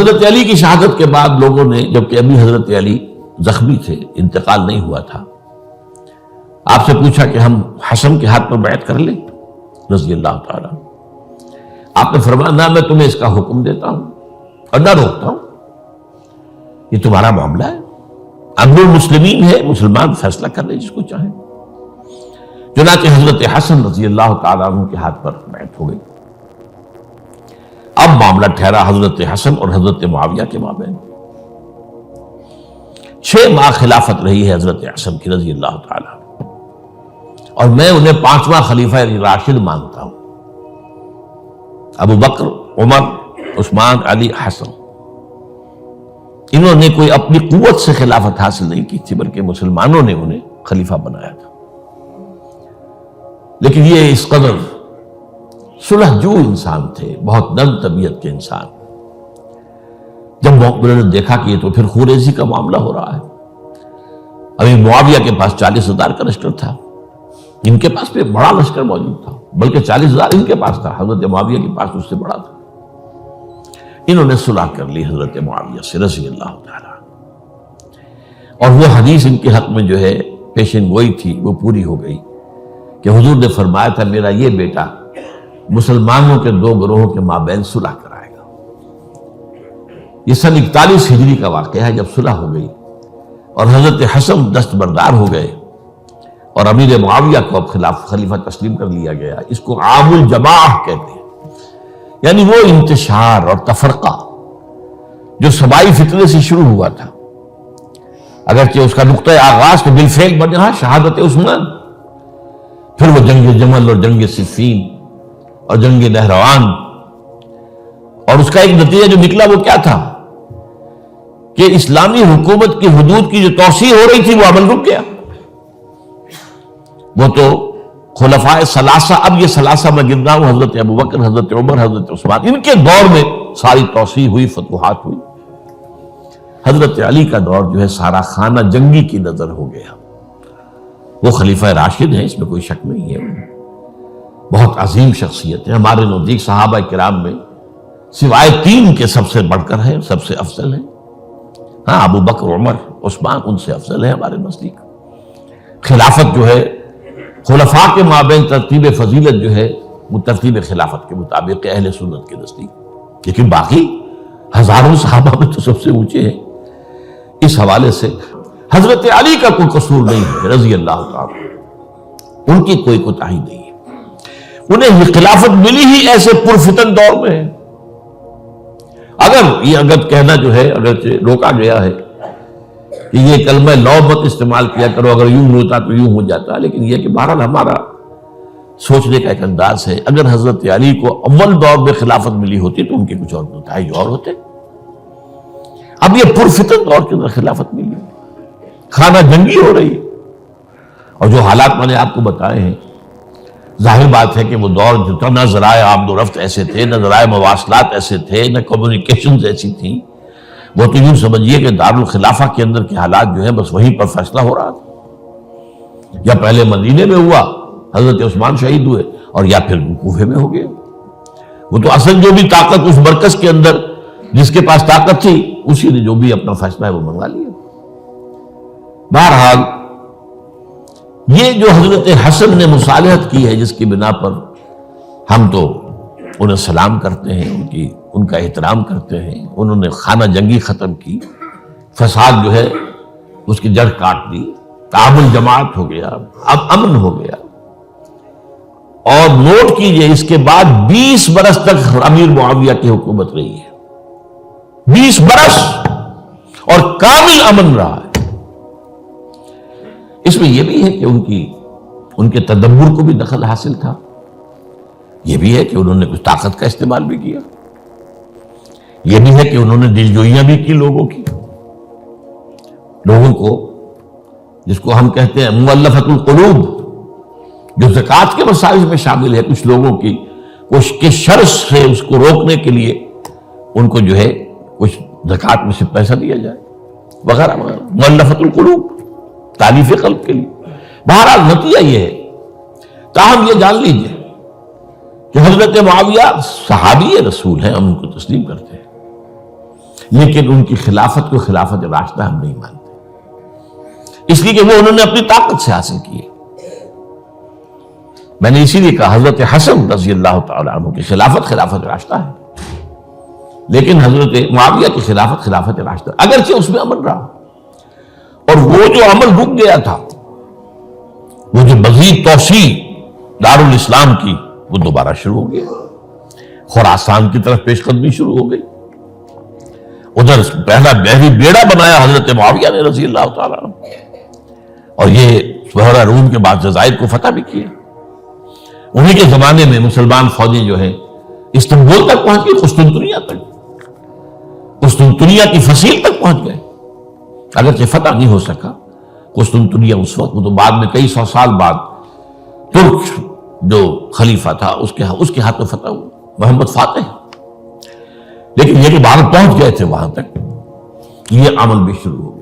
حضرت علی کی شہادت کے بعد لوگوں نے، جبکہ ابھی حضرت علی زخمی تھے، انتقال نہیں ہوا تھا، آپ سے پوچھا کہ ہم حسن کے ہاتھ پر بیعت کر لیں رضی اللہ تعالیٰ. آپ نے فرمایا نہ، میں تمہیں اس کا حکم دیتا ہوں اور نہ روکتا ہوں، یہ تمہارا معاملہ ہے، امیر المسلمین ہے، مسلمان فیصلہ کر لیں جس کو چاہیں. چنانچہ حضرت حسن رضی اللہ تعالیٰ عنہ کے ہاتھ پر بیعت ہو گئی. اب معاملہ ٹھہرا حضرت حسن اور حضرت معاویہ کے مابین. 6 ماہ خلافت رہی ہے حضرت حسن کی رضی اللہ تعالیٰ، اور میں انہیں 5واں خلیفہ راشد مانتا ہوں. ابو بکر، عمر، عثمان، علی، حسن، انہوں نے کوئی اپنی قوت سے خلافت حاصل نہیں کی تھی، بلکہ مسلمانوں نے انہیں خلیفہ بنایا تھا. لیکن یہ اس قدر صلح جو انسان تھے، بہت نرم طبیعت کے انسان، جب انہوں نے دیکھا کہ یہ تو پھر خوریزی کا معاملہ ہو رہا ہے. ابھی معاویہ کے پاس 40,000 کا لشکر تھا، ان کے پاس بھی بڑا لشکر موجود تھا، بلکہ 40,000 ان کے پاس تھا، حضرت معاویہ کے پاس اس سے بڑا تھا. انہوں نے صلح کر لی حضرت معاویہ سے رضی اللہ تعالیٰ، اور وہ حدیث ان کے حق میں جو ہے پیشن گوئی تھی وہ پوری ہو گئی کہ حضور نے فرمایا تھا میرا یہ بیٹا مسلمانوں کے 2 گروہوں کے مابین صلح کرائے گا. یہ سن 41 ہجری کا واقعہ ہے جب صلح ہو گئی اور حضرت حسن دستبردار ہو گئے اور امیر معاویہ کو اب خلیفہ تسلیم کر لیا گیا. اس کو عام الجماع کہتے ہیں، یعنی وہ انتشار اور تفرقہ جو سبائی فتنے سے شروع ہوا تھا، اگرچہ اس کا نقطۂ آغاز تو بالفعل بنا شہادت عثمان، پھر وہ جنگ جمل اور جنگ صفین اور جنگ نہروان، اور اس کا ایک نتیجہ جو نکلا وہ کیا تھا کہ اسلامی حکومت کی حدود کی جو توسیع ہو رہی تھی وہ عمل رک گیا. وہ تو خلفاء ثلاثہ، اب یہ ثلاثہ میں گن رہا ہوں، حضرت ابوبکر، حضرت عمر، حضرت عثمان، ان کے دور میں ساری توسیع ہوئی، فتوحات ہوئی. حضرت علی کا دور جو ہے سارا خانہ جنگی کی نظر ہو گیا. وہ خلیفہ راشد ہیں، اس میں کوئی شک نہیں ہے، بہت عظیم شخصیت ہے، ہمارے نزدیک صحابہ کرام میں سوائے 3 کے سب سے بڑھ کر ہیں، سب سے افضل ہیں. ہاں، ابو بکر، عمر، عثمان ان سے افضل ہیں ہمارے نزدیک. خلافت جو ہے خلفاء کے مابین ترتیب فضیلت جو ہے وہ ترتیب خلافت کے مطابق اہل سنت کے نزدیک، لیکن باقی ہزاروں صحابہ میں تو سب سے اونچے ہیں. اس حوالے سے حضرت علی کا کوئی قصور نہیں ہے رضی اللہ تعالی، ان کی کوئی کوتاہی نہیں ہے. انہیں خلافت ملی ہی ایسے پرفتن دور میں ہے. اگر کہنا جو ہے اگر روکا گیا ہے کہ یہ کلمہ لو مت استعمال کیا کرو، اگر یوں ہوتا تو یوں ہو جاتا، لیکن یہ کہ بہرحال ہمارا سوچنے کا ایک انداز ہے. اگر حضرت علی کو اول دور میں خلافت ملی ہوتی تو ان کے کچھ اور نتائج اور ہوتے. اب یہ پرفتن دور کے اندر خلافت ملی، خانہ جنگی ہو رہی ہے، اور جو حالات میں نے آپ کو بتائے ہیں، ظاہر بات ہے کہ وہ دور جو نہ ذرائع آمد و رفت ایسے تھے، نہ ذرائع مواصلات ایسے تھے، نہ کمیونیکیشنز ایسی تھیں. وہ تو یوں سمجھیے کہ دارالخلافہ کے اندر کے حالات جو ہیں بس وہیں پر فیصلہ ہو رہا تھا. یا پہلے مدینے میں ہوا، حضرت عثمان شہید ہوئے، اور یا پھر کوفے میں ہو گیا. وہ تو اصل جو بھی طاقت اس مرکز کے اندر جس کے پاس طاقت تھی اسی نے جو بھی اپنا فیصلہ ہے وہ منگوا لیا. بہرحال یہ جو حضرت حسن نے مصالحت کی ہے جس کی بنا پر ہم تو انہیں سلام کرتے ہیں، ان کا احترام کرتے ہیں، انہوں نے خانہ جنگی ختم کی، فساد جو ہے اس کی جڑ کاٹ دی، تعامل جماعت ہو گیا، اب امن ہو گیا. اور نوٹ کیجئے اس کے بعد 20 برس تک امیر معاویہ کی حکومت رہی ہے، 20 برس، اور کامل امن رہا ہے. اس میں یہ بھی ہے کہ ان کے تدبر کو بھی دخل حاصل تھا، یہ بھی ہے کہ انہوں نے کچھ طاقت کا استعمال بھی کیا، یہ بھی ہے کہ انہوں نے دلجوئیاں بھی کی لوگوں کو، جس کو ہم کہتے ہیں مؤلفۃ القلوب، جو زکوٰۃ کے مسائل میں شامل ہے. کچھ لوگوں کی کے شر سے اس کو روکنے کے لیے ان کو جو ہے کچھ زکوٰۃ میں سے پیسہ دیا جائے وغیرہ وغیرہ، مؤلفۃ القلوب، تالیف قلب کے لیے. بہرحال نتیجہ یہ ہے. تاہم یہ جان لیجئے کہ حضرت معاویہ صحابی رسول ہیں، ہم ان کو تسلیم کرتے ہیں، لیکن ان کی خلافت کو خلافت راشدہ ہم نہیں مانتے، اس لیے کہ وہ انہوں نے اپنی طاقت سے حاصل کی ہے۔ میں نے اسی لیے کہا حضرت حسن رضی اللہ تعالیٰ عنہ کی خلافت خلافت راشدہ ہے، لیکن حضرت معاویہ کی خلافت خلافت راشدہ، اگرچہ اس میں عمل رہا، اور وہ جو عمل رک گیا تھا، وہ جو مزید توسیع دارالاسلام کی، وہ دوبارہ شروع ہو گیا، خراسان کی طرف پیش قدمی شروع ہو گئی۔ ادھر پہلا بحری بیڑا بنایا حضرت معاویہ نے رضی اللہ تعالیٰ عنہ، اور یہ بحیرہ روم کے بعد جزائر کو فتح بھی کیا۔ انہی کے زمانے میں مسلمان فوجیں جو ہیں استنبول تک پہنچ گئی، قسطنطنیہ تک، قسطنطنیہ کی فصیل تک پہنچ گئے، اگرچہ فتح نہیں ہو سکا قسطنطنیہ اس وقت، وہ تو بعد میں کئی سو سال بعد ترک جو خلیفہ تھا اس کے ہاتھوں فتح ہوا، محمد فاتح۔ لیکن یہ کہ بھارت پہنچ گئے تھے وہاں تک، یہ عمل بھی شروع ہو گیا۔